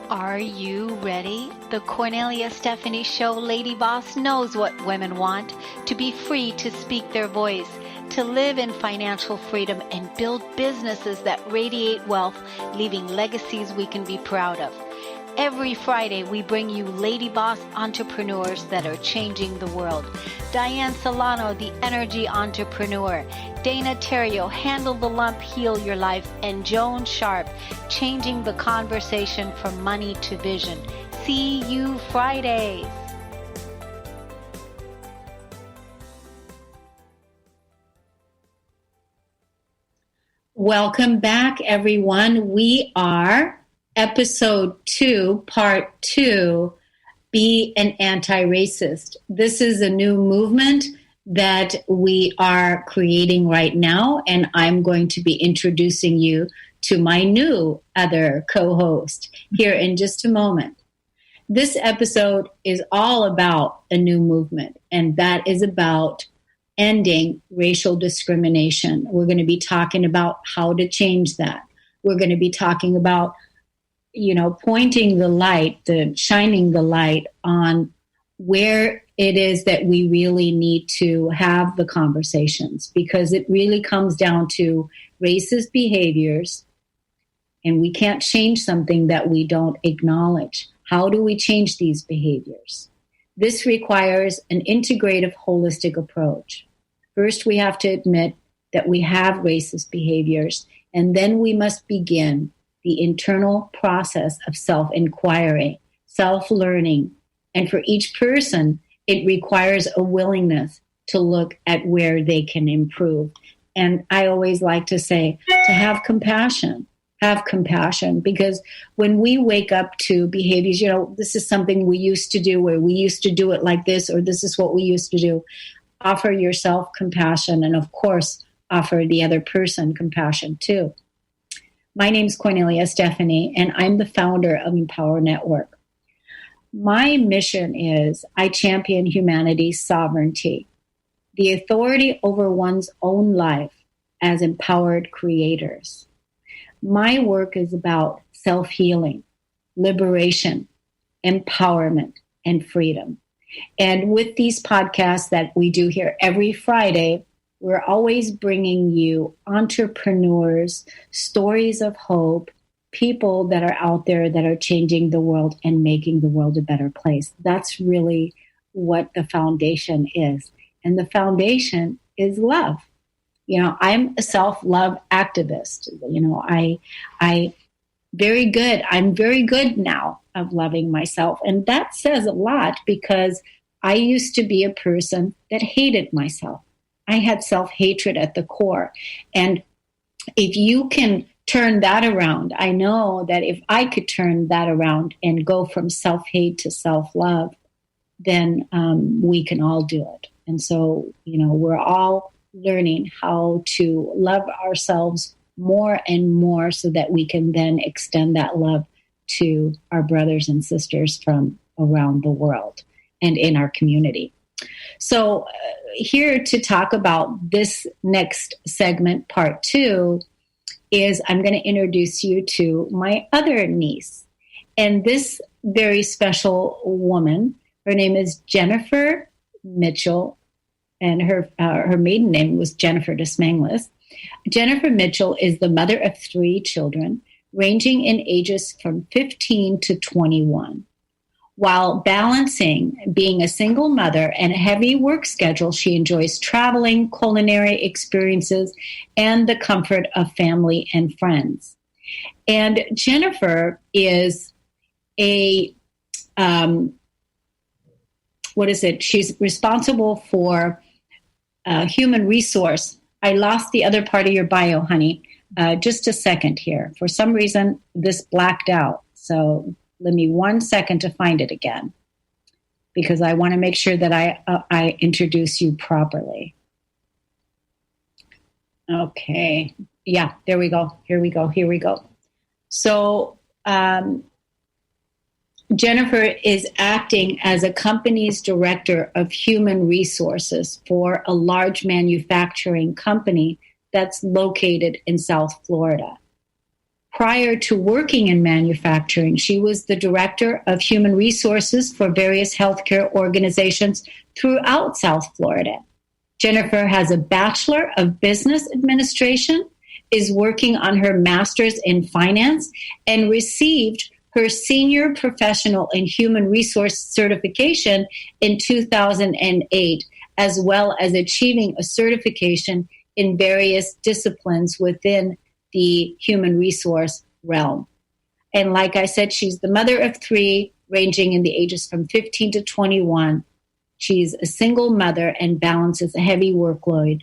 Are you ready? The Kornelia Stephanie Show Lady Boss knows what women want: to be free to speak their voice, to live in financial freedom and build businesses that radiate wealth, leaving legacies we can be proud of. Every Friday, we bring you Lady Boss entrepreneurs that are changing the world. Diane Solano, the energy entrepreneur. Dana Terrio, handle the lump, heal your life. And Joan Sharp, changing the conversation from money to vision. See you Fridays. Welcome back, everyone. We are Episode 2, Part 2, Be an Anti-Racist. This is a new movement that we are creating right now, and I'm going to be introducing you to my new other co-host here in just a moment. This episode is all about a new movement, and that is about ending racial discrimination. We're going to be talking about how to change that. We're going to be talking about pointing the light, shining the light on where it is that we really need to have the conversations, because it really comes down to racist behaviors, and we can't change something that we don't acknowledge. How do we change these behaviors? This requires an integrative, holistic approach. First, we have to admit that we have racist behaviors, and then we must begin the internal process of self-inquiry, self-learning. And for each person, it requires a willingness to look at where they can improve. And I always like to say, to have compassion, because when we wake up to behaviors, this is something we used to do, or we used to do it like this, or this is what we used to do. Offer yourself compassion, and of course, offer the other person compassion too. My name is Kornelia Stephanie, and I'm the founder of Empower Network. My mission is I champion humanity's sovereignty, the authority over one's own life as empowered creators. My work is about self-healing, liberation, empowerment, and freedom. And with these podcasts that we do here every Friday, we're always bringing you entrepreneurs, stories of hope, people that are out there that are changing the world and making the world a better place. That's really what the foundation is. And the foundation is love. I'm a self-love activist. I'm very good now of loving myself. And that says a lot, because I used to be a person that hated myself. I had self-hatred at the core. And if you can turn that around, I know that if I could turn that around and go from self-hate to self-love, then we can all do it. And so, we're all learning how to love ourselves more and more, so that we can then extend that love to our brothers and sisters from around the world and in our community. So here to talk about this next segment, part 2, is I'm going to introduce you to my other niece. And this very special woman, her name is Jennifer Mitchell, and her maiden name was Jennifer Desmangles. Jennifer Mitchell is the mother of 3 children, ranging in ages from 15 to 21. While balancing being a single mother and a heavy work schedule, she enjoys traveling, culinary experiences, and the comfort of family and friends. And Jennifer is she's responsible for human resource. I lost the other part of your bio, honey. Just a second here. For some reason, this blacked out. So let me 1 second to find it again, because I want to make sure that I introduce you properly. Okay. Yeah, there we go. Here we go. So Jennifer is acting as a company's director of human resources for a large manufacturing company that's located in South Florida. Prior to working in manufacturing, she was the director of human resources for various healthcare organizations throughout South Florida. Jennifer has a Bachelor of Business Administration, is working on her master's in finance, and received her senior professional in human resource certification in 2008, as well as achieving a certification in various disciplines within the human resource realm. And like I said, she's the mother of 3, ranging in the ages from 15 to 21. She's a single mother and balances a heavy workload.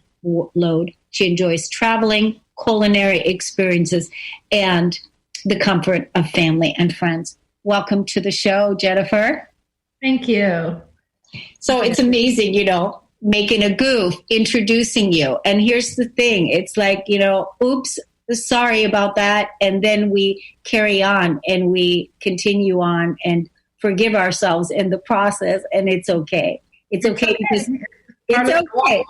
She enjoys traveling, culinary experiences, and the comfort of family and friends. Welcome to the show, Jennifer. Thank you. So it's amazing, making a goof, introducing you. And here's the thing. It's like, oops, sorry about that. And then we carry on and we continue on and forgive ourselves in the process. And it's okay. It's okay because it's okay.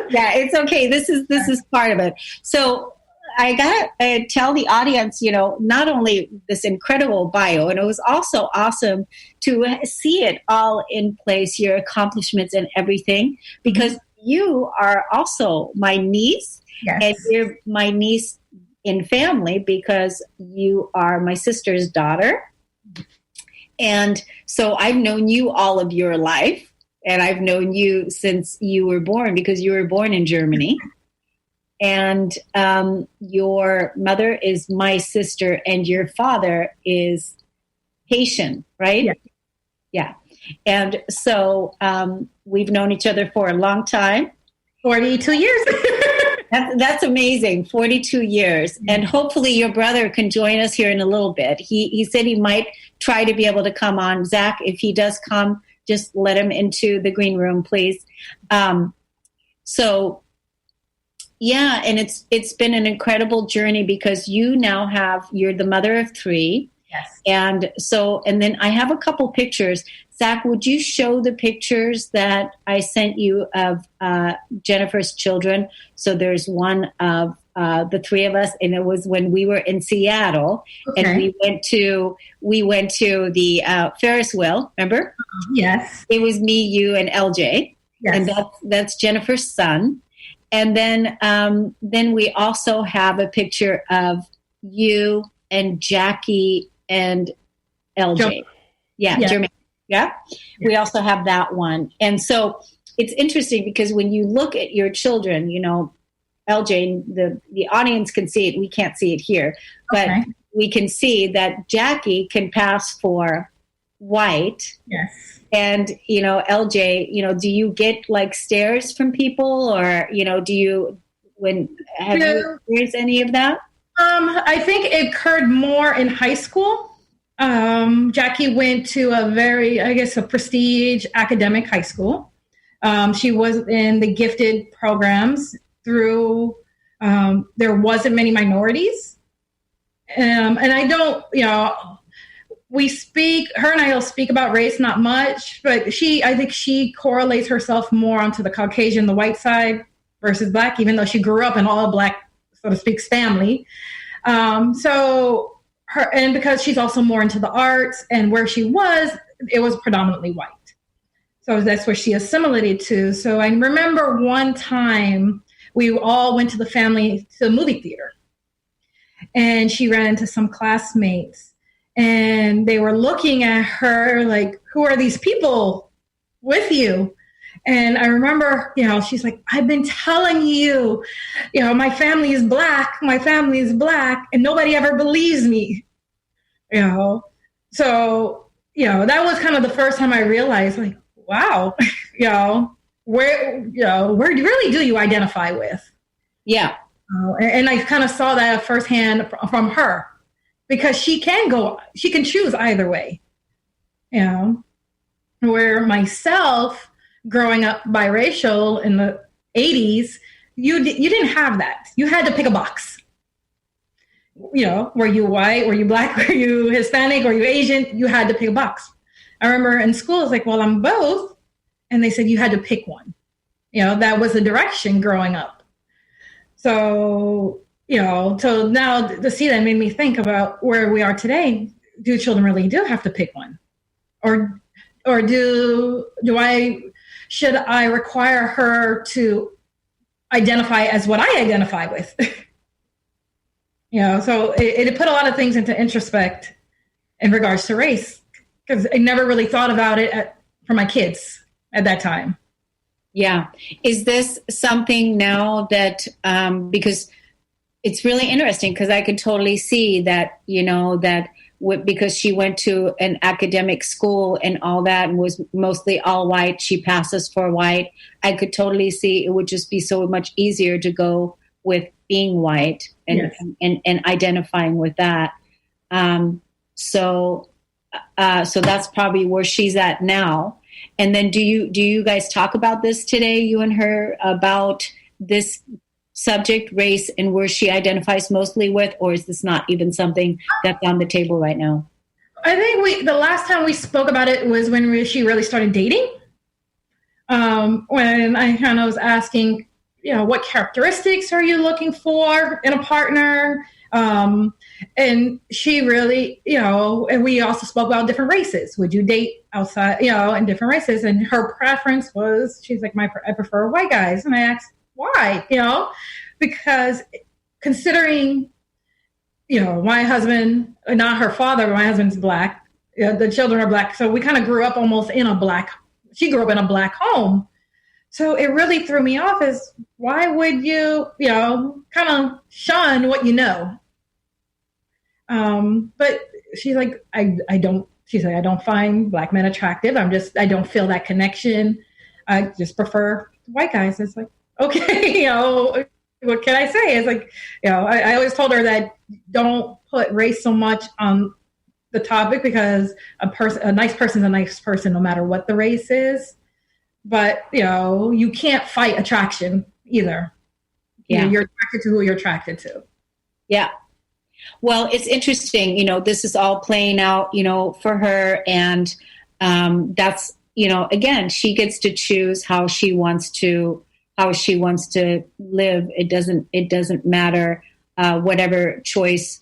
Yeah, it's okay. This is part of it. So I gotta tell the audience, not only this incredible bio, and it was also awesome to see it all in place, your accomplishments and everything, because you are also my niece. Yes. And you're my niece in family because you are my sister's daughter. And so I've known you all of your life, and I've known you since you were born, because you were born in Germany. And your mother is my sister, and your father is Haitian, right? Yeah. Yeah. And so we've known each other for a long time. 42 years. That's amazing. 42 years. And hopefully your brother can join us here in a little bit. He said he might try to be able to come on. Zach, if he does come, just let him into the green room, please. So yeah, and it's been an incredible journey because you're the mother of 3. Yes. And then I have a couple pictures. Zach, would you show the pictures that I sent you of Jennifer's children? So there's one of the 3 of us, and it was when we were in Seattle, okay. And we went to the Ferris wheel. Remember? Yes. It was me, you, and LJ, yes. And that's Jennifer's son. And then we also have a picture of you and Jackie and LJ. Yeah. Jermaine. Yeah. We also have that one. And so it's interesting because when you look at your children, LJ, the audience can see it. We can't see it here, but we can see that Jackie can pass for white. Yes. And, LJ, do you get like stares from people, or, have you experienced any of that? I think it occurred more in high school. Jackie went to a prestige academic high school. She was in the gifted programs through, there wasn't many minorities. And I don't, her and I will speak about race, not much, but I think she correlates herself more onto the Caucasian, the white side versus black, even though she grew up in all black, so to speak, family. And because she's also more into the arts, and where she was, it was predominantly white. So that's where she assimilated to. So I remember one time we all went to the movie theater, and she ran into some classmates, and they were looking at her like, who are these people with you? And I remember, she's like, I've been telling you, my family is black, and nobody ever believes me, So, that was kind of the first time I realized, like, wow, where really do you identify with? Yeah. And I kind of saw that firsthand from her, because she can choose either way, where myself, growing up biracial in the 80s, you didn't have that. You had to pick a box. Were you white? Were you black? Were you Hispanic? Were you Asian? You had to pick a box. I remember in school, it's like, well, I'm both. And they said you had to pick one. That was the direction growing up. So, so now to see that made me think about where we are today. Do children really do have to pick one? Or should I require her to identify as what I identify with? So it put a lot of things into introspect in regards to race, because I never really thought about it for my kids at that time. Yeah. Is this something now that, because it's really interesting, because I could totally see that, because she went to an academic school and all that and was mostly all white, she passes for white. I could totally see it would just be so much easier to go with being white and Yes. and identifying with that. So that's probably where she's at now. And then do you guys talk about this today, you and her, about this subject, race, and where she identifies mostly with, or is this not even something that's on the table right now? I think the last time we spoke about it was when she really started dating. When I kind of was asking, what characteristics are you looking for in a partner? And she really, and we also spoke about different races. Would you date outside, in different races? And her preference was, she's like, I prefer white guys. And I asked, why? Because considering, my husband, not her father, but my husband's Black. The children are Black. So we kind of grew up almost she grew up in a Black home. So it really threw me off as, why would you, kind of shun what you know? But she's like, I don't find Black men attractive. I don't feel that connection. I just prefer white guys. It's like, okay, what can I say? It's like, I always told her that don't put race so much on the topic, because a nice person's a nice person no matter what the race is. But, you can't fight attraction either. Yeah. You're attracted to who you're attracted to. Yeah. Well, it's interesting, this is all playing out, for her. And that's, again, she gets to choose how she wants to live. It doesn't matter whatever choice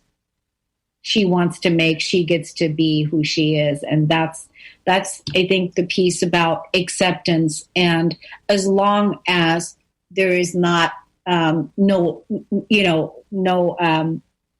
she wants to make. She gets to be who she is. And that's, I think, the piece about acceptance. And as long as there is not no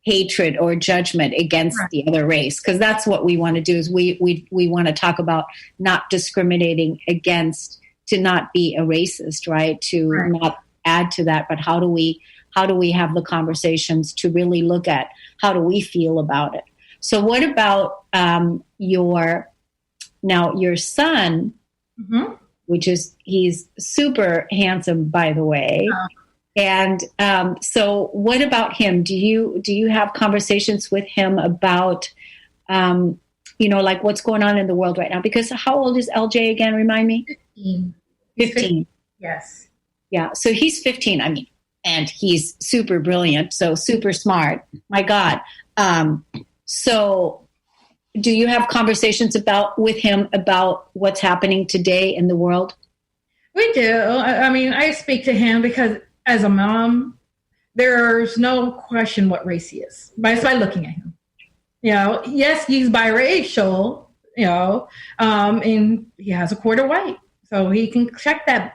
hatred or judgment against Right. the other race, because that's what we want to do. Is we want to talk about not discriminating against, to not be a racist, right? To Right. not add to that, but how do we have the conversations to really look at how do we feel about it? So what about your son, Mm-hmm. which is, he's super handsome, by the way. Oh. And so what about him? Do you have conversations with him about, like what's going on in the world right now? Because how old is LJ again? Remind me. 15. Yes. Yeah. So he's 15. I mean, and he's super brilliant. So super smart. My God. So do you have conversations with him about what's happening today in the world? We do. I mean, I speak to him because as a mom, there's no question what race he is by looking at him. Yes, he's biracial, and he has a quarter white. So he can check that,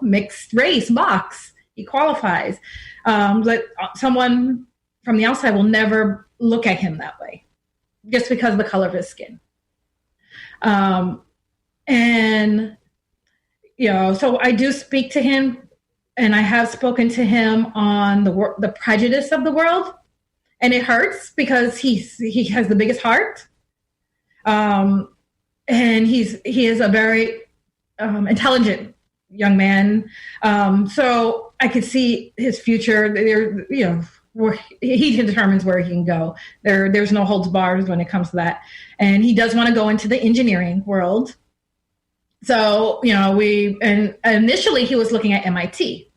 mixed race box. He qualifies. But someone from the outside will never look at him that way just because of the color of his skin. So I do speak to him, and I have spoken to him on the prejudice of the world, and it hurts because he has the biggest heart, and he is a very intelligent young man. So I could see his future. Where he determines where he can go. There's no holds barred when it comes to that, and he does want to go into the engineering world. So, initially he was looking at MIT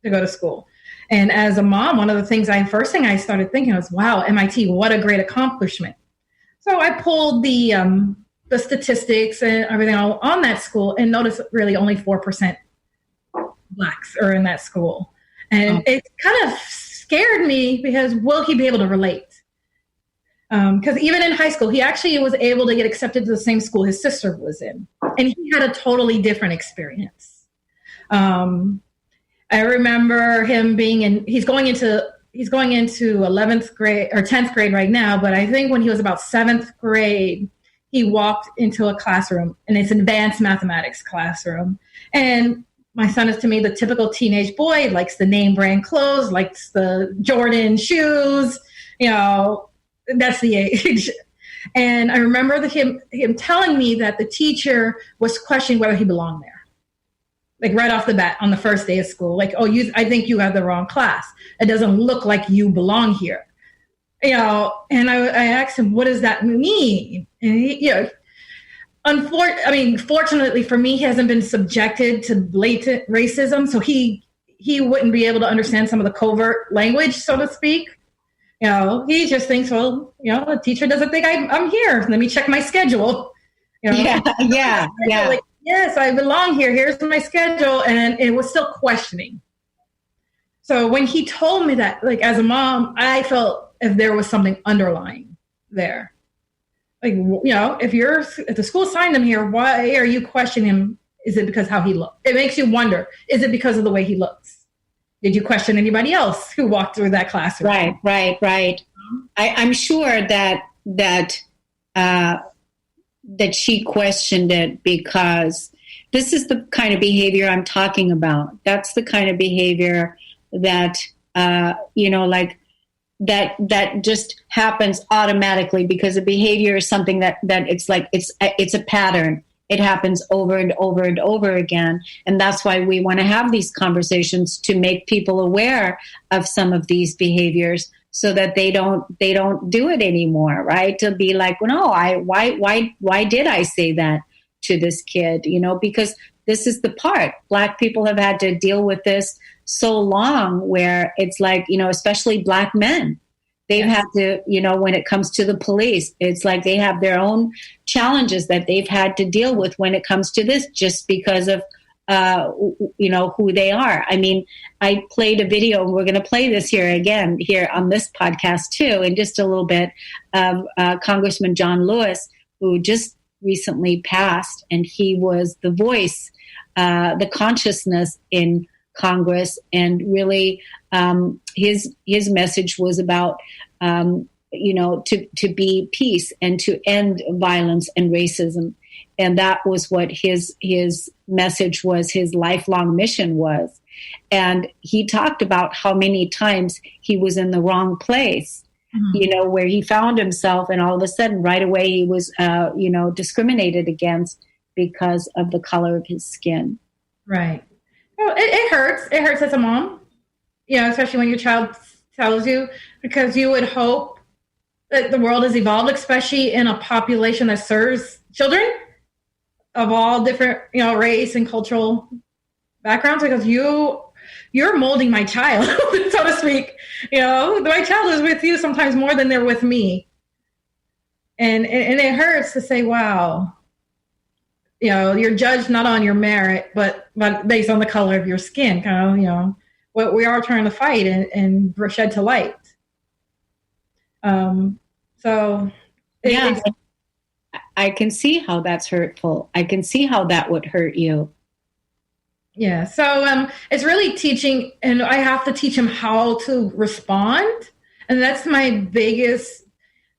to go to school. And as a mom, one of the first thing I started thinking was, wow, MIT, what a great accomplishment. So I pulled the statistics and everything on that school and noticed really only 4% Blacks are in that school. And it kind of scared me because will he be able to relate? Because even in high school, he actually was able to get accepted to the same school his sister was in, and he had a totally different experience. I remember him being in. He's going into 11th grade or 10th grade right now, but I think when he was about 7th grade, he walked into a classroom, and it's an advanced mathematics classroom, and my son is, to me, the typical teenage boy, likes the name brand clothes, likes the Jordan shoes, that's the age. And I remember him telling me that the teacher was questioning whether he belonged there. Like right off the bat on the first day of school, like, I think you have the wrong class. It doesn't look like you belong here. And I asked him, what does that mean? And he, fortunately for me, he hasn't been subjected to blatant racism, so he wouldn't be able to understand some of the covert language, so to speak. He just thinks, well, the teacher doesn't think I'm here. Let me check my schedule. Yeah. Like, yes, I belong here. Here's my schedule, and it was still questioning. So when he told me that, like as a mom, I felt if there was something underlying there. Like, if the school signed him here, why are you questioning him? Is it because how he looks? It makes you wonder, is it because of the way he looks? Did you question anybody else who walked through that classroom? Right. I'm sure that she questioned it because this is the kind of behavior I'm talking about. That's the kind of behavior that, that just happens automatically because a behavior is something that it's like, it's a pattern. It happens over and over and over again. And that's why we want to have these conversations to make people aware of some of these behaviors so that they don't do it anymore, right? To be like, no, why did I say that to this kid? Because this is the part. Black people have had to deal with this so long where it's like, especially Black men. They've had to, when it comes to the police, it's like they have their own challenges that they've had to deal with when it comes to this just because of, who they are. I mean, I played a video, and we're going to play this here on this podcast too, in just a little bit, of Congressman John Lewis, who just recently passed, and he was the voice, the consciousness in Congress, and really his message was about to be peace and to end violence and racism, and that was what his message was, his lifelong mission was. And he talked about how many times he was in the wrong place, where he found himself, and all of a sudden right away he was discriminated against because of the color of his skin. Right. Well, it hurts. It hurts as a mom, especially when your child tells you, because you would hope that the world has evolved, especially in a population that serves children of all different, race and cultural backgrounds, because you're molding my child, so to speak. My child is with you sometimes more than they're with me. And it hurts to say, wow, you're judged not on your merit, but based on the color of your skin, what we are trying to fight and shed to light. I can see how that's hurtful. I can see how that would hurt you. Yeah. So it's really teaching, and I have to teach him how to respond. And that's my biggest,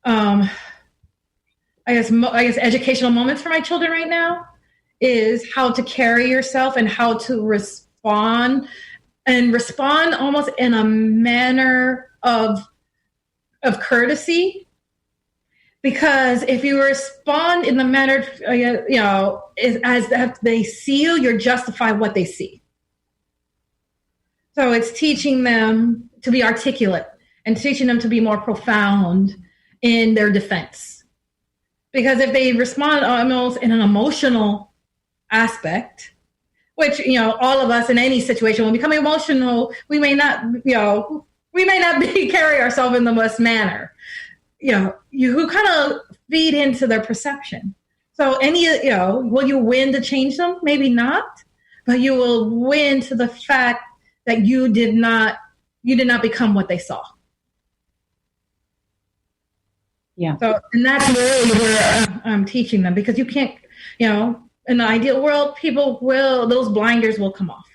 I guess educational moments for my children right now, is how to carry yourself and how to respond almost in a manner of courtesy. Because if you respond in the manner, as if they see you, you're justify what they see. So it's teaching them to be articulate and teaching them to be more profound in their defense. Because if they respond almost in an emotional aspect, which, all of us in any situation, when we become emotional, we may not carry ourselves in the best manner. You kind of feed into their perception. So will you win to change them? Maybe not, but you will win to the fact that you did not you did not become what they saw. Yeah. So, and that's really where I'm teaching them, because you can't, in the ideal world, those blinders will come off.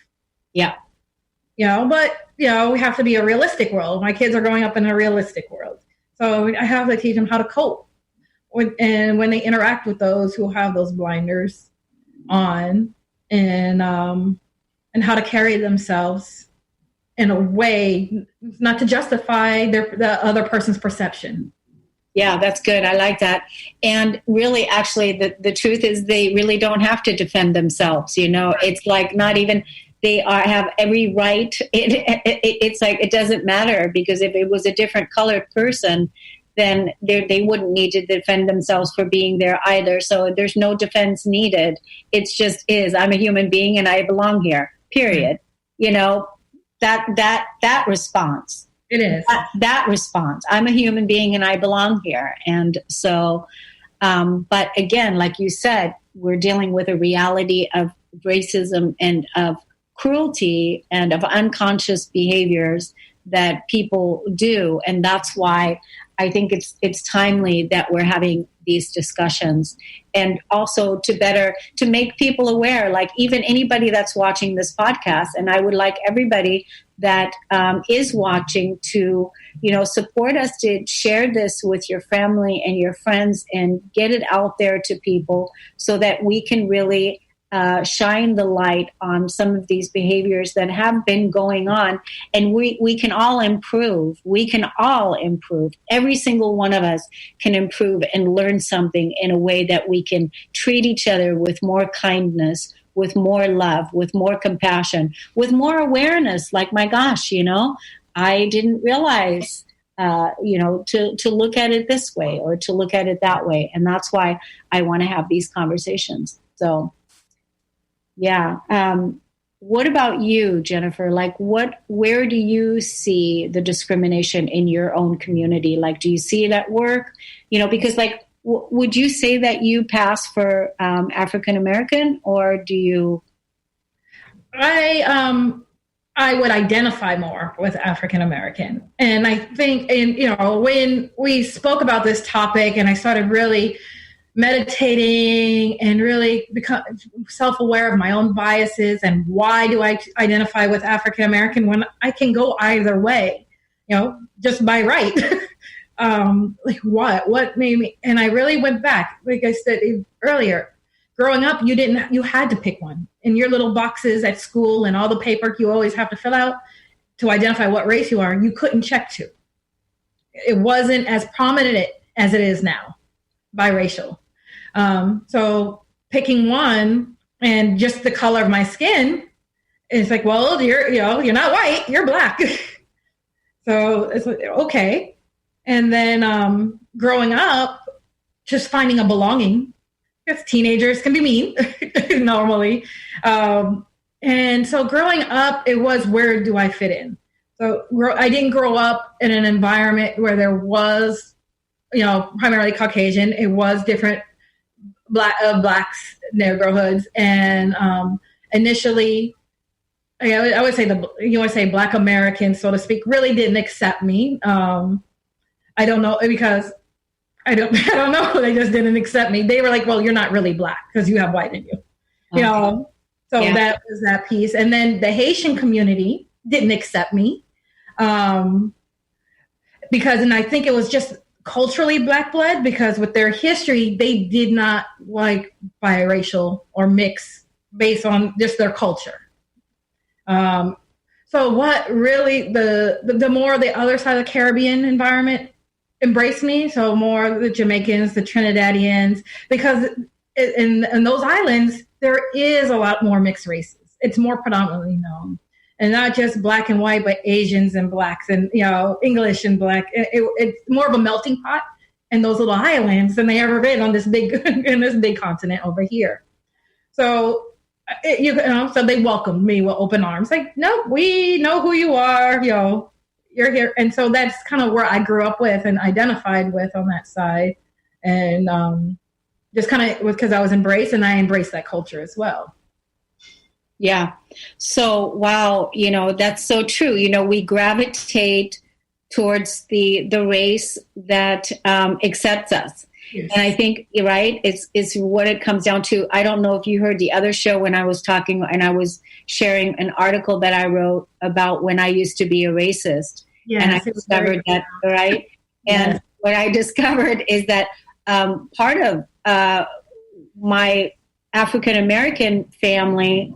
Yeah. But, we have to be a realistic world. My kids are growing up in a realistic world. So I have to teach them how to cope. And when they interact with those who have those blinders on, and how to carry themselves in a way not to justify the other person's perception. Yeah, that's good. I like that. And really, actually, the truth is they really don't have to defend themselves. It's like not even have every right. It's like it doesn't matter, because if it was a different colored person, then they wouldn't need to defend themselves for being there either. So there's no defense needed. It's just I'm a human being and I belong here, period. That response. It is. That response. I'm a human being and I belong here. And so, but again, like you said, we're dealing with a reality of racism and of cruelty and of unconscious behaviors that people do. And that's why I think it's timely that we're having these discussions, and also to make people aware, like even anybody that's watching this podcast. And I would like everybody that is watching to, support us, to share this with your family and your friends and get it out there to people so that we can really shine the light on some of these behaviors that have been going on, and we can all improve. We can all improve. Every single one of us can improve and learn something in a way that we can treat each other with more kindness, with more love, with more compassion, with more awareness. Like, my gosh, I didn't realize, to look at it this way or to look at it that way. And that's why I want to have these conversations. So, yeah. What about you, Jennifer? Like, where do you see the discrimination in your own community? Like, do you see it at work? Because like, would you say that you pass for African American, or do you? I would identify more with African American, and I think, when we spoke about this topic, and I started really meditating and really become self-aware of my own biases and why do I identify with African American when I can go either way, just by right. Like what made me? And I really went back, like I said earlier, growing up, you had to pick one in your little boxes at school and all the paper you always have to fill out to identify what race you are. You couldn't check to. It wasn't as prominent as it is now, biracial. So picking one and just the color of my skin, it's like, well, you're not white, you're black. So it's like, okay. And then growing up, just finding a belonging, because teenagers can be mean normally. And so growing up, it was, where do I fit in? So I didn't grow up in an environment where there was, primarily Caucasian. It was different blacks neighborhoods, and initially, I would say Black Americans, so to speak, really didn't accept me. I don't know, because I don't know. They just didn't accept me. They were like, "Well, you're not really Black because you have white in you," Okay. So yeah. That was that piece, and then the Haitian community didn't accept me, and I think it was just culturally Black blood, because with their history, they did not like biracial or mix based on just their culture. So what really, the more the other side of the Caribbean environment embraced me, so more the Jamaicans, the Trinidadians, because in those islands, there is a lot more mixed races. It's more predominantly known. And not just Black and white, but Asians and Blacks and, English and Black. It's more of a melting pot in those little islands than they ever been on this big continent over here. So, so they welcomed me with open arms. Like, no, we know who you are. You're here. And so that's kind of where I grew up with and identified with on that side. And just kind of because I was embraced, and I embraced that culture as well. Yeah. So, wow, that's so true. We gravitate towards the race that accepts us. Yes. And I think you're right. It's what it comes down to. I don't know if you heard the other show when I was talking and I was sharing an article that I wrote about when I used to be a racist. Yes, and I discovered that, right? And Yes. what I discovered is that part of my African American family,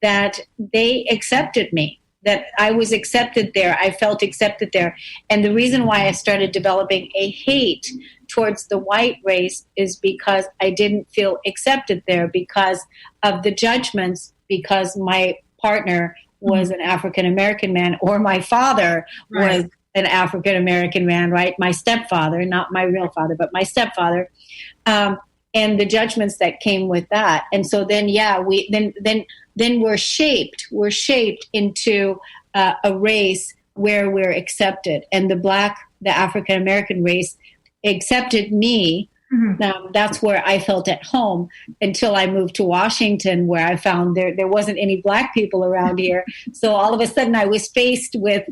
that they accepted me, that I was accepted there. I felt accepted there. And the reason why I started developing a hate towards the white race is because I didn't feel accepted there because of the judgments, because my partner was an African American man, or my father was an African American man, right? My stepfather, not my real father, but my stepfather. And the judgments that came with that. And so then, then we're shaped into a race where we're accepted. And the African American race accepted me. Mm-hmm. That's where I felt at home until I moved to Washington, where I found there wasn't any Black people around here. So all of a sudden I was faced with,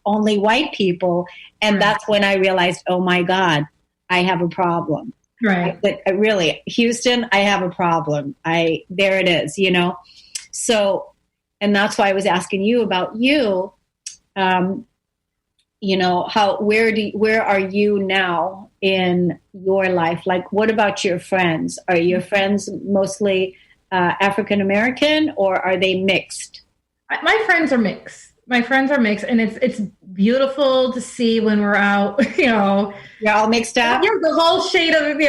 only white people. And that's when I realized, oh my God, I have a problem. Right. But really, Houston, I have a problem. There it is, So, and that's why I was asking you about you. Where are you now in your life? Like, what about your friends? Are your friends mostly African American, or are they mixed? My friends are mixed. And it's beautiful to see when we're out, You're all mixed up? Yeah, the whole shade of,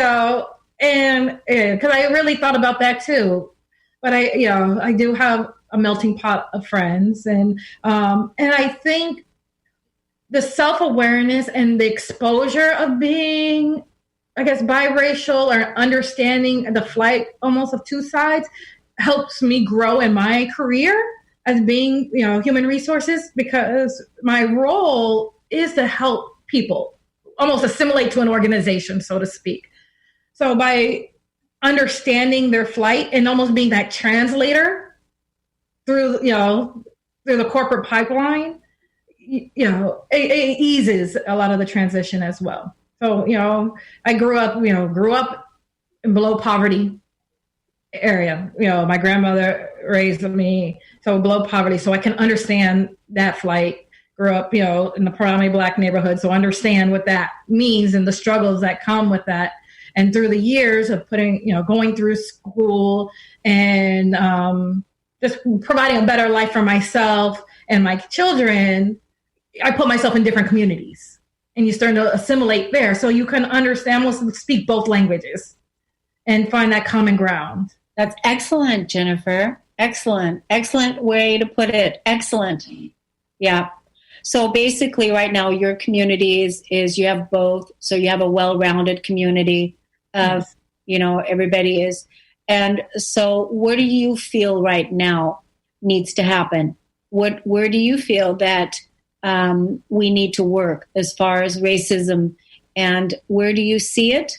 and because I really thought about that too. But I do have a melting pot of friends. And I think the self-awareness and the exposure of being, I guess, biracial, or understanding the flight almost of two sides, helps me grow in my career as being, human resources, because my role is to help people almost assimilate to an organization, so to speak. So by understanding their flight and almost being that translator through the corporate pipeline, it eases a lot of the transition as well. So, I grew up in below poverty area. My grandmother raised me so below poverty, so I can understand that flight. Grew up, in the predominantly Black neighborhood, so understand what that means and the struggles that come with that. And through the years of going through school and just providing a better life for myself and my children, I put myself in different communities, and you start to assimilate there, so you can understand, almost speak both languages and find that common ground. That's excellent, Jennifer. Excellent way to put it. Excellent. Yeah. So basically right now your community is you have both. So you have a well-rounded community of, everybody is. And so what do you feel right now needs to happen? Where do you feel that we need to work as far as racism, and where do you see it,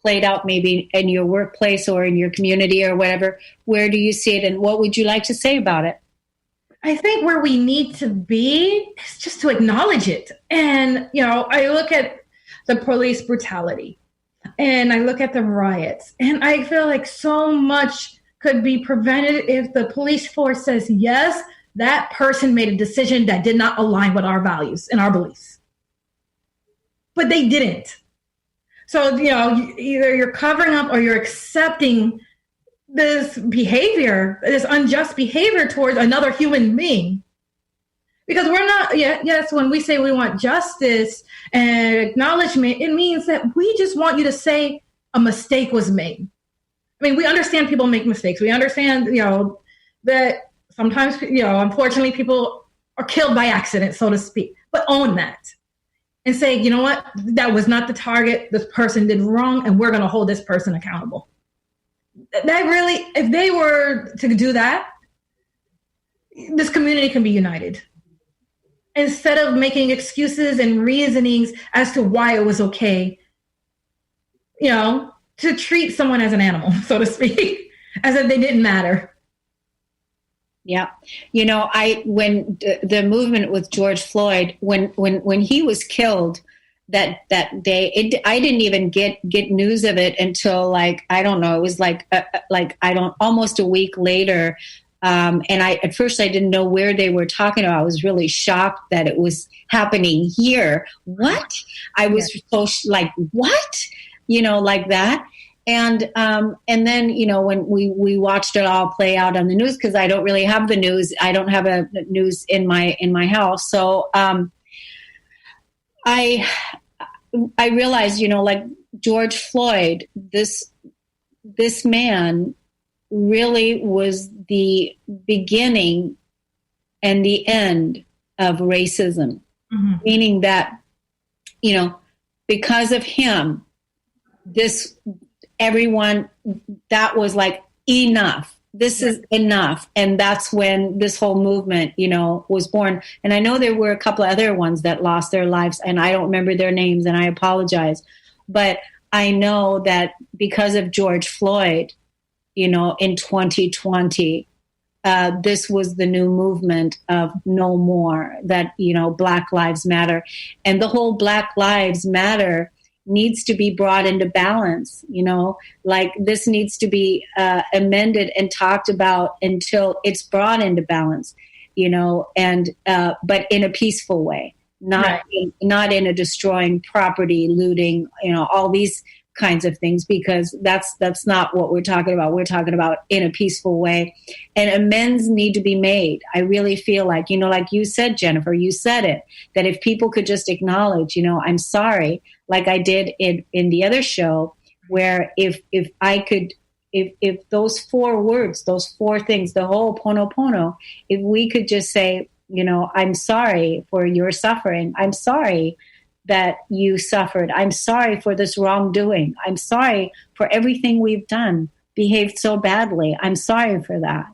played out maybe in your workplace or in your community or whatever? Where do you see it, and what would you like to say about it? I think where we need to be is just to acknowledge it. And, I look at the police brutality and I look at the riots, and I feel like so much could be prevented if the police force says, yes, that person made a decision that did not align with our values and our beliefs. But they didn't. So, either you're covering up or you're accepting this behavior, this unjust behavior towards another human being. Because we're not, yes, when we say we want justice and acknowledgement, it means that we just want you to say a mistake was made. I mean, we understand people make mistakes. We understand, that sometimes, unfortunately, people are killed by accident, so to speak. But own that. And say, you know what, that was not the target. This person did wrong, and we're going to hold this person accountable. That really, if they were to do that, this community can be united. Instead of making excuses and reasonings as to why it was okay, to treat someone as an animal, so to speak. as if they didn't matter. Yeah. When the movement with George Floyd, when he was killed that day, I didn't even get news of it until I don't know, it was almost a week later. And at first I didn't know where they were talking about. I was really shocked that it was happening here. What? I was so what? Like that. And then, when we watched it all play out on the news, because I don't really have the news. I don't have a news in my house. So I realized, like George Floyd, this man really was the beginning and the end of racism, meaning that, because of him, everyone, that was enough. This is enough. And that's when this whole movement, was born. And I know there were a couple of other ones that lost their lives, and I don't remember their names, and I apologize. But I know that because of George Floyd, in 2020, this was the new movement of no more, that, Black Lives Matter. And the whole Black Lives Matter needs to be brought into balance, this needs to be amended and talked about until it's brought into balance, and but in a peaceful way, not in a destroying property, looting, all these kinds of things, because that's not what we're talking about. We're talking about in a peaceful way, and amends need to be made. I really feel like you said, Jennifer, you said it, that if people could just acknowledge, I'm sorry, like I did in the other show, where if I could, if those 4 words, those 4 things, the whole Ponopono, if we could just say, I'm sorry for your suffering. I'm sorry that you suffered. I'm sorry for this wrongdoing. I'm sorry for everything we've done, behaved so badly. I'm sorry for that.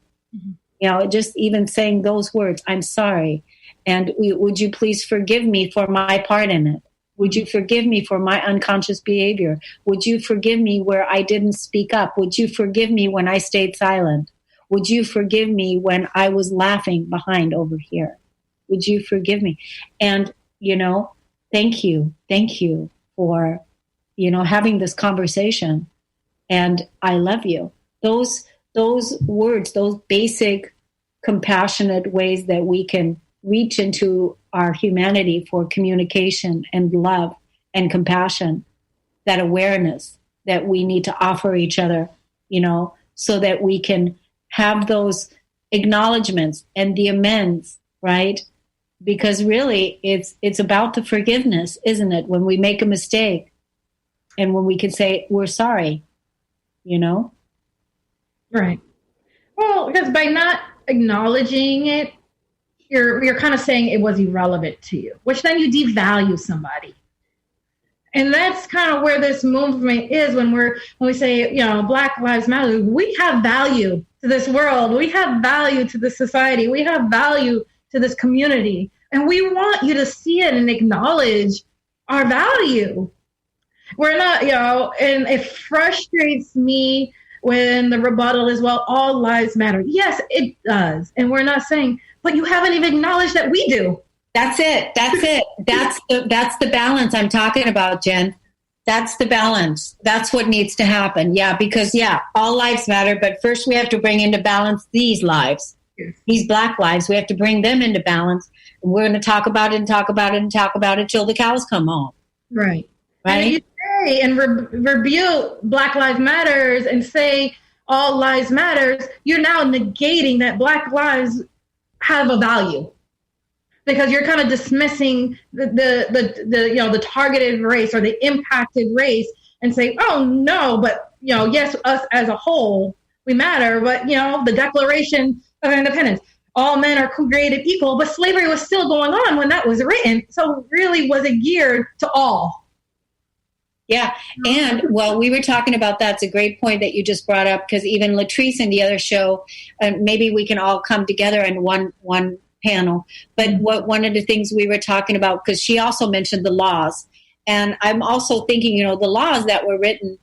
Just even saying those words, I'm sorry. And would you please forgive me for my part in it? Would you forgive me for my unconscious behavior? Would you forgive me where I didn't speak up? Would you forgive me when I stayed silent? Would you forgive me when I was laughing behind over here? Would you forgive me? And, thank you for, having this conversation. And I love you. Those words, those basic, compassionate ways that we can reach into our humanity for communication and love and compassion, that awareness that we need to offer each other, so that we can have those acknowledgments and the amends, right? Because really it's about the forgiveness, isn't it? When we make a mistake and when we can say, we're sorry, Right. Well, because by not acknowledging it, you're kind of saying it was irrelevant to you, which then you devalue somebody. And that's kind of where this movement is when we say, Black Lives Matter. We have value to this world. We have value to this society. We have value to this community. And we want you to see it and acknowledge our value. We're not, and it frustrates me when the rebuttal is, well, all lives matter. Yes, it does. And we're not saying, but you haven't even acknowledged that we do. That's it. That's the balance I'm talking about, Jen. That's the balance. That's what needs to happen. Yeah, because all lives matter, but first we have to bring into balance these lives, these Black lives. We have to bring them into balance. And we're going to talk about it and talk about it and talk about it till the cows come home. Right. Right. And you say and rebuke Black Lives Matters and say all lives matters, you're now negating that Black lives have a value. Because you're kind of dismissing the targeted race or the impacted race and say, oh no, but yes, us as a whole, we matter. But the Declaration of Independence, all men are created equal, but slavery was still going on when that was written. So really, was it geared to all? Yeah. And we were talking about that. It's a great point that you just brought up, because even Latrice in the other show, maybe we can all come together in one panel. But one of the things we were talking about, because she also mentioned the laws. And I'm also thinking, the laws that were written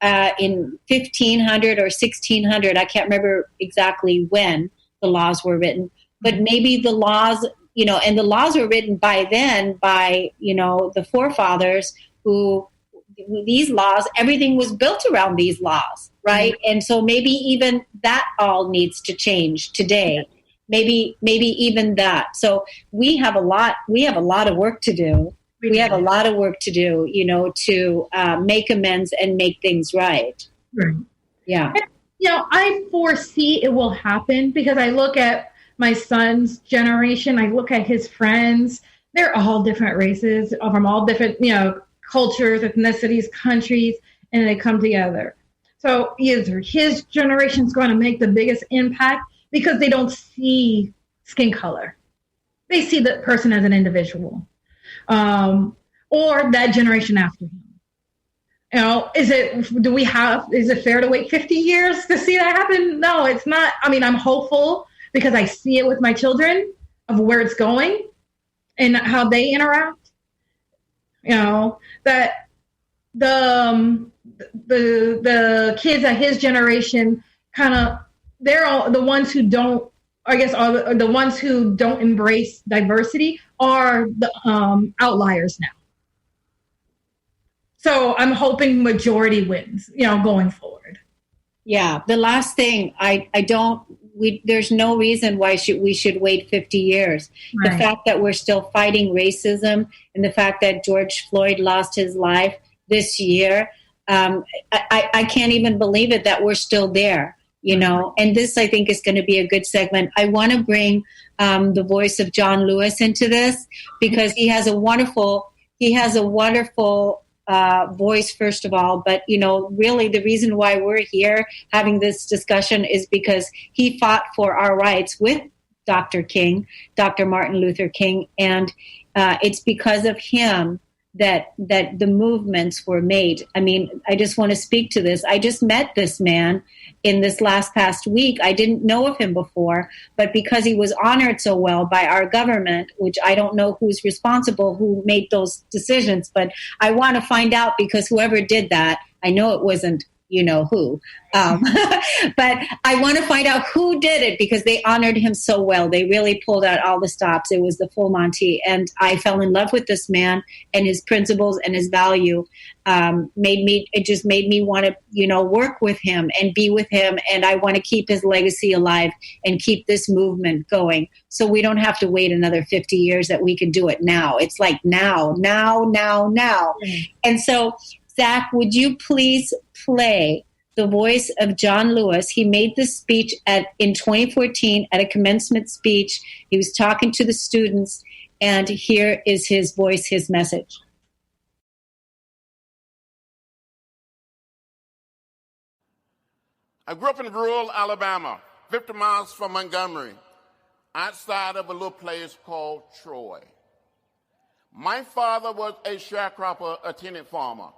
in 1500 or 1600. I can't remember exactly when the laws were written, but maybe the laws, and the laws were written by then by, the forefathers who, these laws, everything was built around these laws, right? Mm-hmm. And so maybe even that all needs to change today. Maybe even that. So we have a lot of work to do. We have a lot of work to do, to make amends and make things right. Right. Yeah. And, I foresee it will happen because I look at my son's generation. I look at his friends. They're all different races from all different, cultures, ethnicities, countries, and they come together. So either his generation is going to make the biggest impact because they don't see skin color. They see the person as an individual. Or that generation after him. Is it fair to wait 50 years to see that happen? No, it's not. I mean, I'm hopeful because I see it with my children of where it's going and how they interact. That the kids at his generation they're all the ones who don't, I guess, are the ones who don't embrace diversity are the outliers now. So I'm hoping majority wins, going forward. Yeah. The last thing, there's no reason why we should wait 50 years. Right. The fact that we're still fighting racism and the fact that George Floyd lost his life this year, I can't even believe it that we're still there, and this, I think, is going to be a good segment. I want to bring the voice of John Lewis into this because he has a wonderful voice, first of all, but really the reason why we're here having this discussion is because he fought for our rights with Dr. Martin Luther King, and it's because of him that the movements were made. I mean, I just want to speak to this. I just met this man in this past week. I didn't know of him before, but because he was honored so well by our government, which I don't know who's responsible, who made those decisions, but I want to find out because whoever did that, I know it wasn't who. But I want to find out who did it because they honored him so well. They really pulled out all the stops. It was the full Monty. And I fell in love with this man and his principles and his value made me want to, work with him and be with him. And I want to keep his legacy alive and keep this movement going. So we don't have to wait another 50 years, that we can do it now. It's like now. Mm-hmm. And so, Zach, would you please play the voice of John Lewis? He made this speech in 2014 at a commencement speech. He was talking to the students, and here is his voice, his message. I grew up in rural Alabama, 50 miles from Montgomery, outside of a little place called Troy. My father was a sharecropper, a tenant farmer.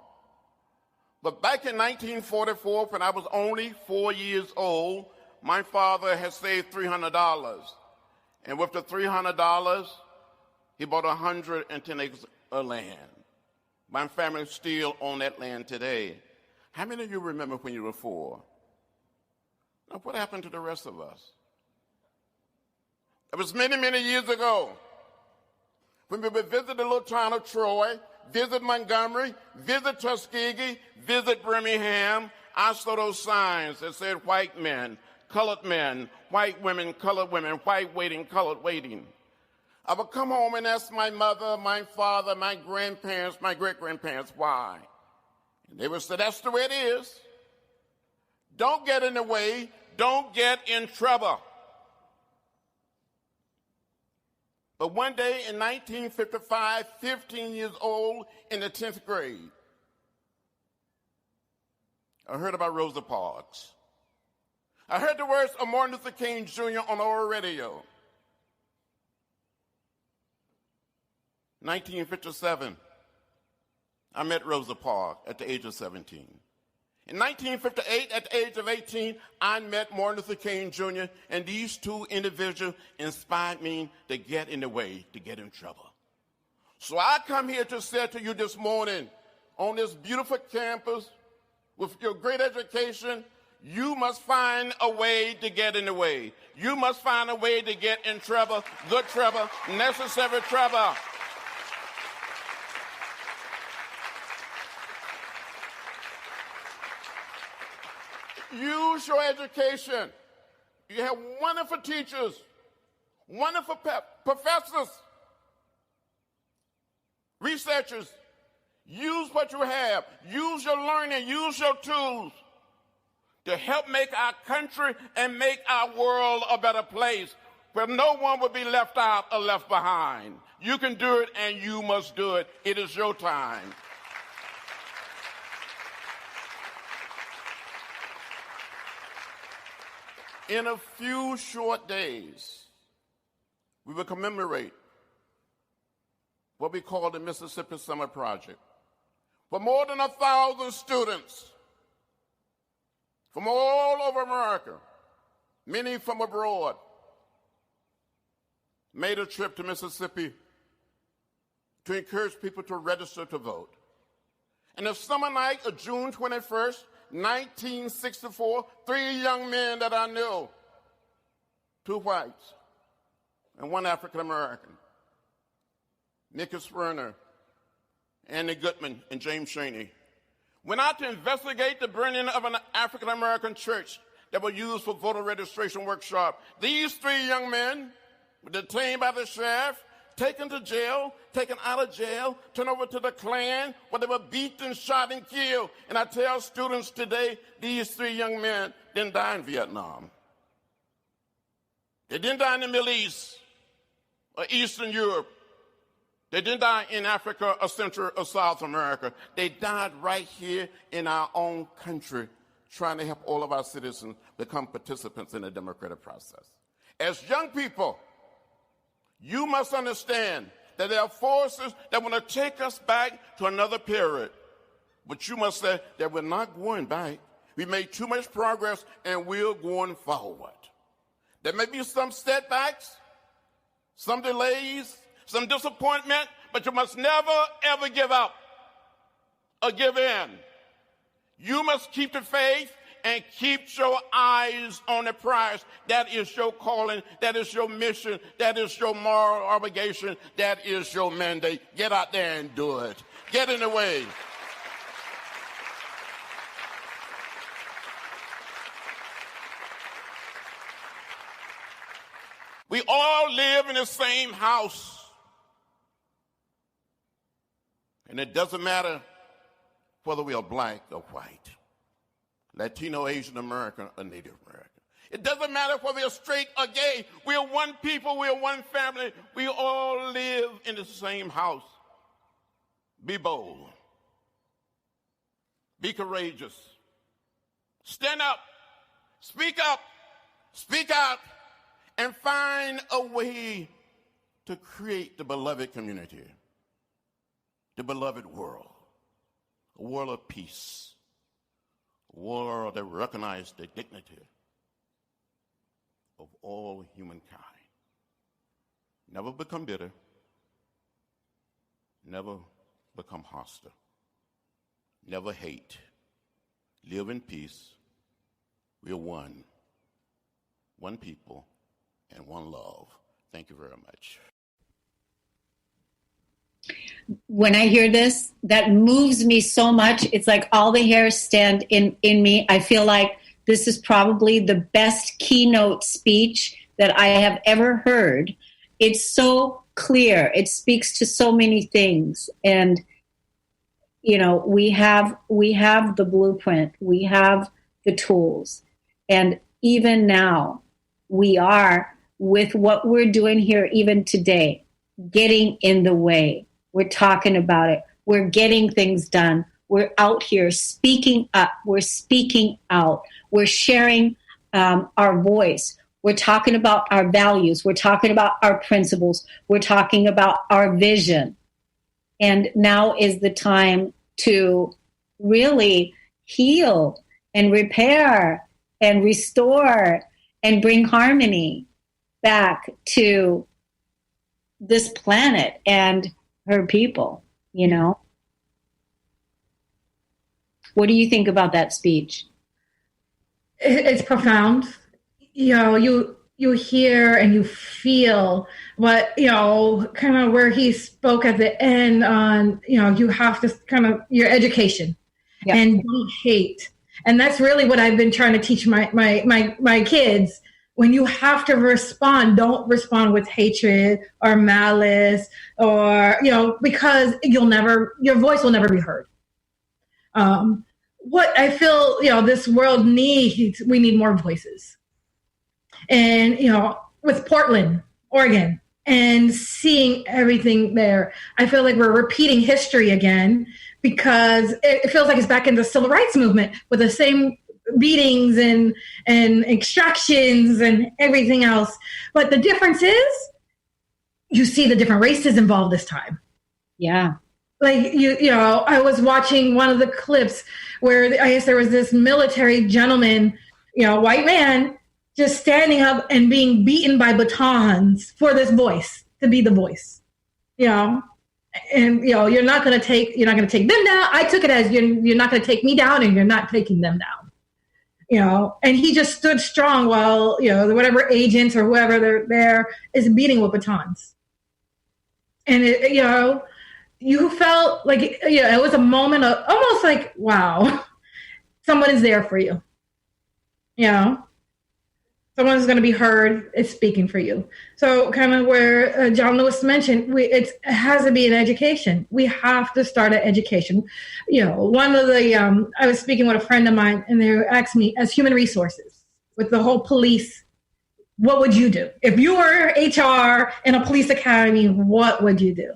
But back in 1944, when I was only 4 years old, my father had saved $300. And with the $300, he bought 110 acres of land. My family still own that land today. How many of you remember when you were 4? Now, what happened to the rest of us? It was many, many years ago when we would visit the little town of Troy, visit Montgomery, visit Tuskegee, visit Birmingham. I saw those signs that said white men, colored men, white women, colored women, white waiting, colored waiting. I would come home and ask my mother, my father, my grandparents, my great-grandparents, why? And they would say, that's the way it is. Don't get in the way. Don't get in trouble. But one day in 1955, 15 years old, in the 10th grade, I heard about Rosa Parks. I heard the words of Martin Luther King Jr. on our radio. 1957, I met Rosa Parks at the age of 17. In 1958, at the age of 18, I met Martin Luther King Jr., and these two individuals inspired me to get in the way, to get in trouble. So I come here to say to you this morning, on this beautiful campus, With your great education, you must find a way to get in the way. You must find a way to get in trouble, good trouble, necessary trouble. Use your education. You have wonderful teachers, wonderful professors, researchers. Use what you have. Use your learning. Use your tools to help make our country and make our world a better place where no one will be left out or left behind. You can do it, and you must do it. It is your time. In a few short days, we will commemorate what we call the Mississippi Summer Project. For more than 1,000 students from all over America, many from abroad, made a trip to Mississippi to encourage people to register to vote. And the summer night of June 21st, 1964, 3 young men that I knew, 2 whites and 1 African American, Nicholas Werner, Andy Goodman, and James Chaney, went out to investigate the burning of an African American church that was used for voter registration workshop. These 3 young men were detained by the sheriff, taken to jail, taken out of jail, turned over to the Klan, where they were beaten, shot, and killed. And I tell students today, these 3 young men didn't die in Vietnam. They didn't die in the Middle East or Eastern Europe. They didn't die in Africa or Central or South America. They died right here in our own country, trying to help all of our citizens become participants in the democratic process. As young people, you must understand that there are forces that want to take us back to another period. But you must say that we're not going back. We made too much progress, and we're going forward. There may be some setbacks, some delays, some disappointment, but you must never, ever give up or give in. You must keep the faith and keep your eyes on the prize. That is your calling. That is your mission. That is your moral obligation. That is your mandate. Get out there and do it. Get in the way. We all live in the same house. And it doesn't matter whether we are black or white, Latino, Asian American, or Native American. It doesn't matter whether we're straight or gay. We are one people. We are one family. We all live in the same house. Be bold. Be courageous. Stand up. Speak up. Speak out. And find a way to create the beloved community, the beloved world, a world of peace, a world that recognizes the dignity of all humankind. Never become bitter. Never become hostile. Never hate. Live in peace. We are one. One people and one love. Thank you very much. When I hear this, that moves me so much. It's like all the hairs stand in me. I feel like this is probably the best keynote speech that I have ever heard. It's so clear. It speaks to so many things. And, you know, we have the blueprint. We have the tools. And even now, we are, with what we're doing here even today, getting in the way. We're talking about it. We're getting things done. We're out here speaking up. We're speaking out. We're sharing our voice. We're talking about our values. We're talking about our principles. We're talking about our vision. And now is the time to really heal and repair and restore and bring harmony back to this planet and her people, you know. What do you think about that speech? It's profound. You hear and you feel what, kind of where he spoke at the end on, you have to kind of your education. Yep. And don't hate. And that's really what I've been trying to teach my kids. When you have to respond, don't respond with hatred or malice or, because your voice will never be heard. What I feel, this world needs, we need more voices. And, with Portland, Oregon, and seeing everything there, I feel like we're repeating history again because it feels like it's back in the civil rights movement with the same beatings and extractions and everything else. But the difference is you see the different races involved this time. Yeah. Like, I was watching one of the clips where I guess there was this military gentleman, white man, just standing up and being beaten by batons for this voice, to be the voice, and, you're not going to take them down. I took it as you're not going to take me down and you're not taking them down, and he just stood strong while, whatever agents or whoever they're there is beating with batons. And, you felt like, it was a moment of almost like, wow, someone is there for you, Someone's going to be heard. It's speaking for you. So kind of where John Lewis mentioned, it has to be an education. We have to start an education. One of the, I was speaking with a friend of mine and they asked me, as human resources, with the whole police, what would you do? If you were HR in a police academy, what would you do?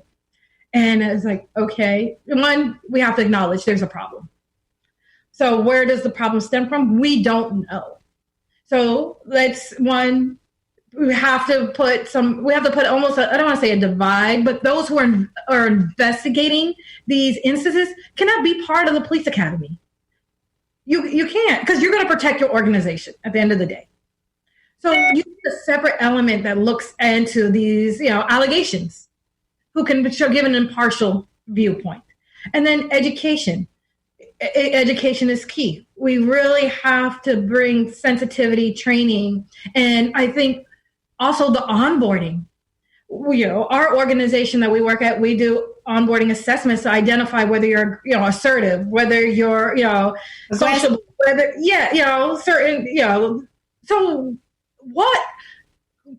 And it's like, okay, one, we have to acknowledge there's a problem. So where does the problem stem from? We don't know. So we have to put almost, I don't want to say a divide, but those who are investigating these instances cannot be part of the police academy. You can't, because you're going to protect your organization at the end of the day. So you need a separate element that looks into these, allegations, who can give an impartial viewpoint. And then education. Education is key. We really have to bring sensitivity training. And I think also the onboarding. Our organization that we work at, we do onboarding assessments to identify whether you're, assertive, whether you're, social, whether, certain, so what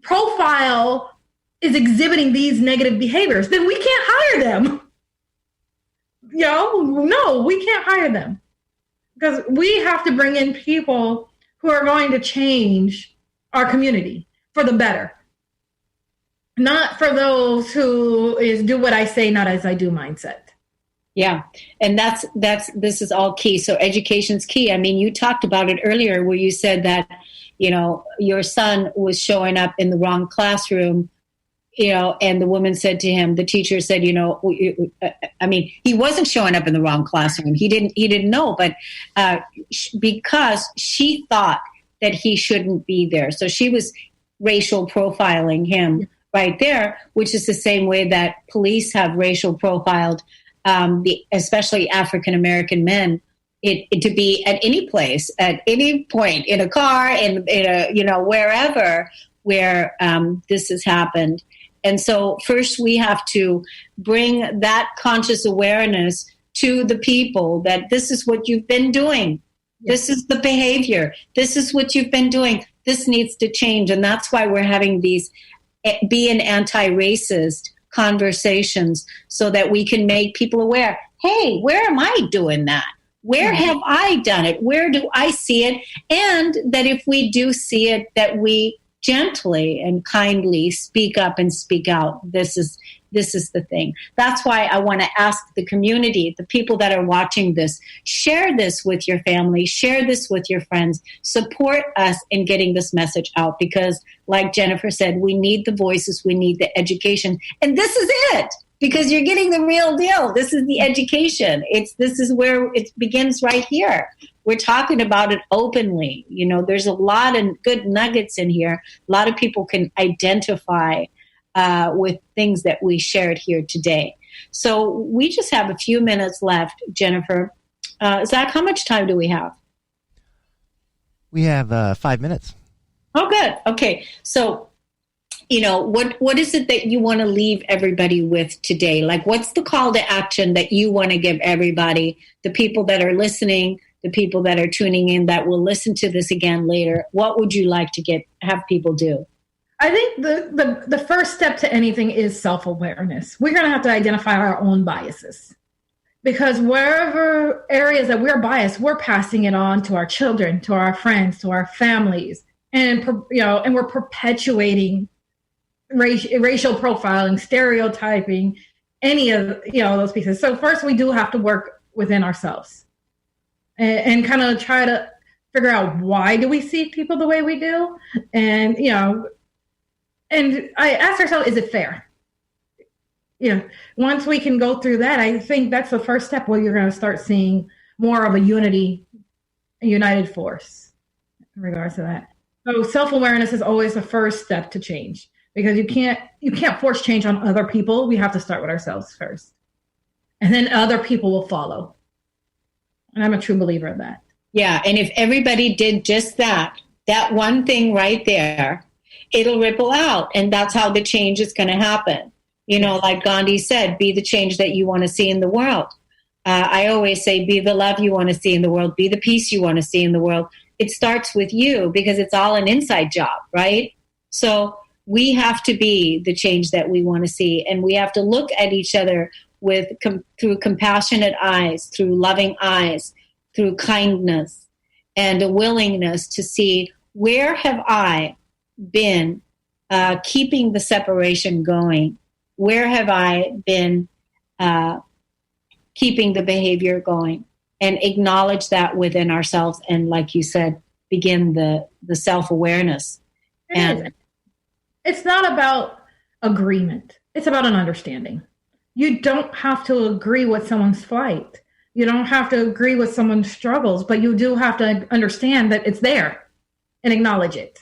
profile is exhibiting these negative behaviors? Then we can't hire them. No, we can't hire them because we have to bring in people who are going to change our community for the better. Not for those who is do what I say, not as I do mindset. Yeah. And this is all key. So education's key. I mean, you talked about it earlier where you said that, your son was showing up in the wrong classroom, and the woman said to him, the teacher said, I mean, he wasn't showing up in the wrong classroom. He didn't know, but because she thought that he shouldn't be there. So she was racial profiling him right there, which is the same way that police have racial profiled, especially African-American men, to be at any place, at any point, in a car, in a, wherever where this has happened. And so first we have to bring that conscious awareness to the people that this is what you've been doing. Yes. This is the behavior. This is what you've been doing. This needs to change. And that's why we're having these be an anti-racist conversations so that we can make people aware. Hey, where am I doing that? Where have I done it? Where do I see it? And that if we do see it, that we gently and kindly speak up and speak out. This is the thing. That's why I want to ask the community, the people that are watching this, share this with your family, share this with your friends, support us in getting this message out because like Jennifer said, we need the voices, we need the education. And this is it. Because you're getting the real deal. This is the education. This is where it begins right here. We're talking about it openly. There's a lot of good nuggets in here. A lot of people can identify with things that we shared here today. So we just have a few minutes left, Jennifer. Zach, how much time do we have? We have 5 minutes. Oh, good. Okay. So, what is it that you want to leave everybody with today? Like, what's the call to action that you want to give everybody, the people that are listening, the people that are tuning in, that will listen to this again later? What would you like to have people do? I think the first step to anything is self-awareness. We're going to have to identify our own biases, because wherever areas that we're biased, we're passing it on to our children, to our friends, to our families, and we're perpetuating racial profiling, stereotyping, any of those pieces. So first, we do have to work within ourselves and kind of try to figure out, why do we see people the way we do, and and I ask ourselves, is it fair? Once we can go through that, I think that's the first step where you're going to start seeing more of a united force in regards to that. So self-awareness is always the first step to change, because you can't force change on other people. We have to start with ourselves first, and then other people will follow. And I'm a true believer of that. Yeah. And if everybody did just that one thing right there, it'll ripple out. And that's how the change is going to happen. Like Gandhi said, be the change that you want to see in the world. I always say, be the love you want to see in the world, be the peace you want to see in the world. It starts with you, because it's all an inside job, right? So we have to be the change that we want to see. And we have to look at each other through compassionate eyes, through loving eyes, through kindness, and a willingness to see, where have I been keeping the separation going? Where have I been keeping the behavior going? And acknowledge that within ourselves. And like you said, begin the self-awareness. It's not about agreement. It's about an understanding. You don't have to agree with someone's plight. You don't have to agree with someone's struggles, but you do have to understand that it's there and acknowledge it.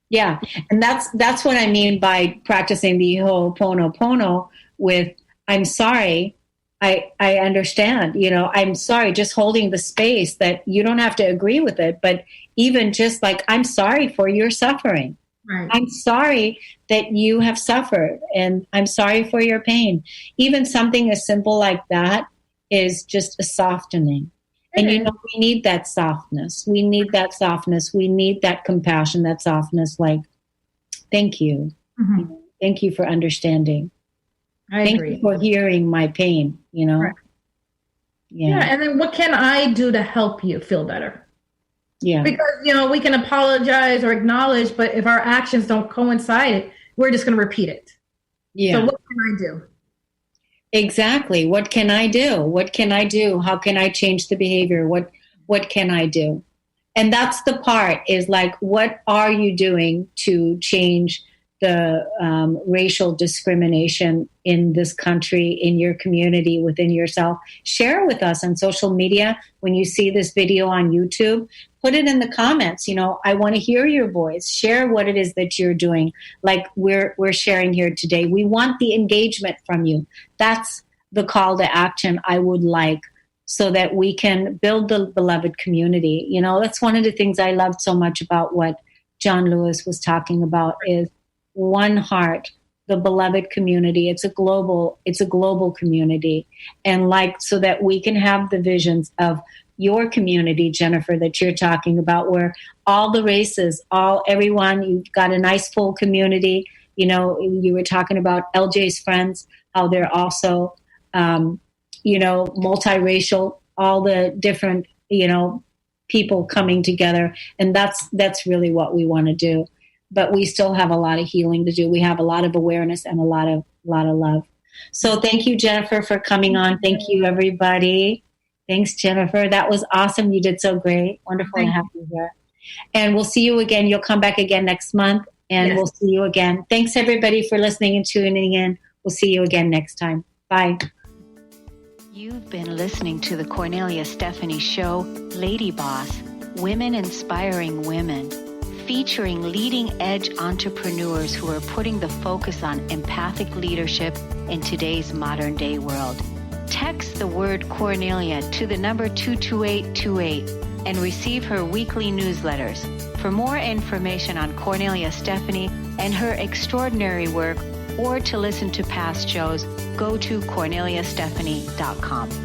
Yeah. And that's what I mean by practicing the Ho'oponopono with, I'm sorry, I understand, I'm sorry, just holding the space that you don't have to agree with it, but even just like, I'm sorry for your suffering. Right. I'm sorry that you have suffered, and I'm sorry for your pain. Even something as simple like that is just a softening. And we need that softness. We need that softness. We need that compassion, that softness. Like, thank you. Mm-hmm. Thank you for understanding. Thank you for hearing my pain, Right. Yeah. And then what can I do to help you feel better? Yeah. Because, we can apologize or acknowledge, but if our actions don't coincide, we're just going to repeat it. Yeah. So what can I do? Exactly. What can I do? What can I do? How can I change the behavior? What can I do? And that's the part, is like, what are you doing to change the racial discrimination in this country, in your community, within yourself? Share with us on social media. When you see this video on YouTube, put it in the comments. I want to hear your voice. Share what it is that you're doing. Like we're sharing here today. We want the engagement from you. That's the call to action I would like, so that we can build the beloved community. That's one of the things I loved so much about what John Lewis was talking about, is one heart, the beloved community. It's a global community. And so that we can have the visions of your community, Jennifer, that you're talking about, where all the races, everyone, you've got a nice full community. You were talking about LJ's friends, how they're also, multiracial, all the different, people coming together. And that's really what we want to do. But we still have a lot of healing to do. We have a lot of awareness and a lot of love. So thank you, Jennifer, for coming on. Thank you, everybody. Thanks, Jennifer. That was awesome. You did so great. Wonderful to have you here. And we'll see you again. You'll come back again next month, and We'll see you again. Thanks, everybody, for listening and tuning in. We'll see you again next time. Bye. You've been listening to the Kornelia Stephanie Show, Lady Boss, Women Inspiring Women, featuring leading-edge entrepreneurs who are putting the focus on empathic leadership in today's modern-day world. Text the word Kornelia to the number 22828 and receive her weekly newsletters. For more information on Kornelia Stephanie and her extraordinary work, or to listen to past shows, go to KorneliaStephanie.com.